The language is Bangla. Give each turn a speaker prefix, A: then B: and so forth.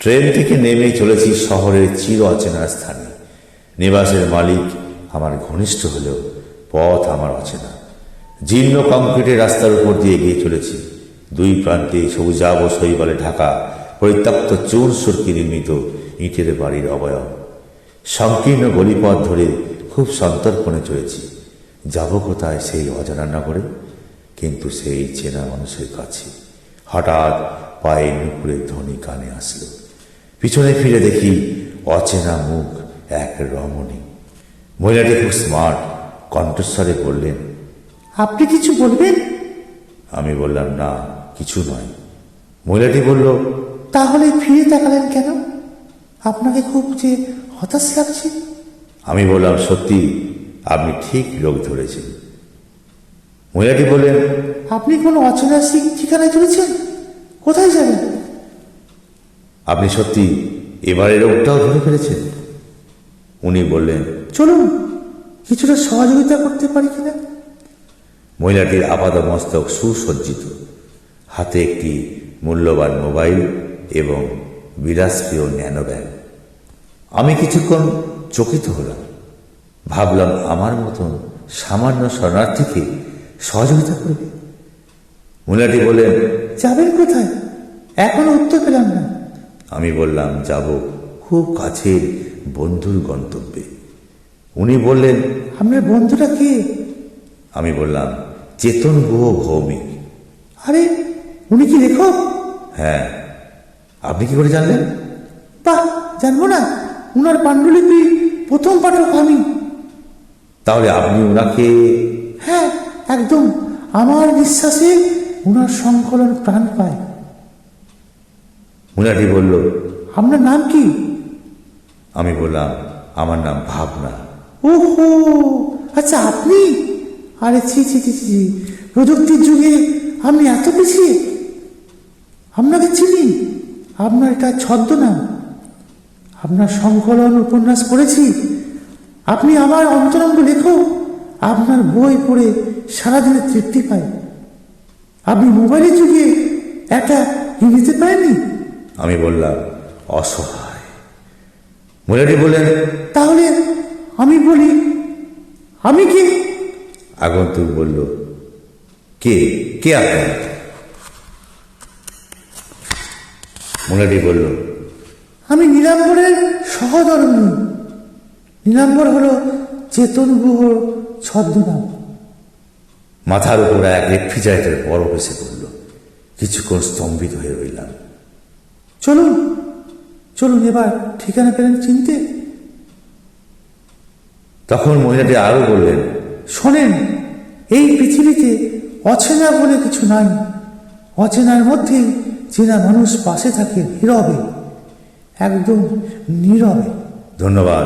A: ট্রেন থেকে নেমে চলেছি শহরের চির অচেনা স্থানে। নিবাসের মালিক আমার ঘনিষ্ঠ হলেও পথ আমার অচেনা। জীর্ণ কংক্রিটের রাস্তার উপর দিয়ে এগিয়ে চলেছি। দুই প্রান্তে সবুজাব ও শৈবালে ঢাকা পরিত্যক্ত চুন সুরকি নির্মিত ইটের বাড়ির অবয়ব। সংকীর্ণ গলিপথ ধরে খুব সন্তর্পণে চলেছি। যাব কোথায় সেই অজানা নগরে, কিন্তু সেই চেনা মানুষের কাছে। হঠাৎ পায়ে নুপুরের ধ্বনি কানে আসলো। পিছনে ফিরে দেখি অচেনা মুখ এক রমণী। মহিলাটি খুব স্মার্ট, কণ্ঠস্বরে বললেন,
B: আপনি কিছু বলবেন?
A: আমি বললাম, না কিছু নয়। মহিলাটি বলল,
B: তাহলে ফিরে তাকালেন কেন? আপনাকে খুব যে হতাশ লাগছে।
A: আমি বললাম, সত্যি আপনি ঠিক লোক ধরেছেন। মহিলাটি বললেন,
B: আপনি কোনো অচেনা ঠিকানায় চলেছেন? কোথায় যাবেন?
A: আপনি সত্যি এবারে রোগটাও ধরে ফেলেছেন? উনি বললেন,
B: চলুন কিছুটা সহযোগিতা করতে পারি কিনা।
A: মহিলাটির আপাদমস্তক সুসজ্জিত, হাতে একটি মূল্যবান মোবাইল এবং বিলাসপ্রিয় ন্যানো ব্যাগ। আমি কিছুক্ষণ চকিত হলাম। ভাবলাম, আমার মতন সামান্য শরণার্থীকে সহযোগিতা করবে। মহিলাটি বললেন,
B: যাবেন কোথায়? এখনো উত্তর পেলাম না।
A: আমি বললাম, যাব খুব কাছের বন্ধুর গন্তব্যে। উনি বললেন,
B: আপনার বন্ধুটা কে?
A: আমি বললাম, চেতন গুহ ভৌমিক।
B: আরে উনি কি লেখক?
A: হ্যাঁ। আপনি কি করে জানলেন?
B: বাহ, জানবো না? উনার পাণ্ডুলিপি প্রথম পাঠক আমি।
A: তাহলে আপনি ওনাকে?
B: হ্যাঁ একদম। আমার বিশ্বাসে উনার সংকলন প্রাণ পায়।
A: মহিলাটি বলল,
B: আপনার নাম কি?
A: আমি বললাম, আমার নাম ভাবনা।
B: ওহো, আচ্ছা আপনি? আরে ছি ছি ছি ছি, প্রযুক্তির যুগে আপনি এত পিছিয়ে। আপনাকে চিনি, আপনার এটা ছদ্মনাম। আপনার সংকলন উপন্যাস পড়েছি। আপনি আমার অন্তরঙ্গ লেখক। আপনার বই পড়ে সারাদিনে তৃপ্তি পাই। আপনি মোবাইলের যুগে একটা ইংরেজিতে পারেননি?
A: আমি বললাম, অসহায়। মহিলাটি বললেন,
B: তাহলে আমি বলি, আমি কি?
A: আগন্তুক বলল, কে কে আপনি? মহিলাটি বলল,
B: আমি নীলাম্বরের সহধর্মী। নীলাম্বর হলো চেতন গুহর ছদ্মনাম।
A: মাথার উপর এক রেফ্রিজারেটর বরফ এসে পড়ল। কিছুক্ষণ স্তম্ভিত হয়ে রইলাম।
B: চলুন চলুন, এবার ঠিকানা পেলেন চিনতে?
A: তখন মহিলাটি আরো বললেন,
B: শোনেন, এই পৃথিবীতে অচেনা বলে কিছু নাই। অচেনার মধ্যেই চেনা মানুষ পাশে থাকে নীরবে, একদম নীরবে।
A: ধন্যবাদ।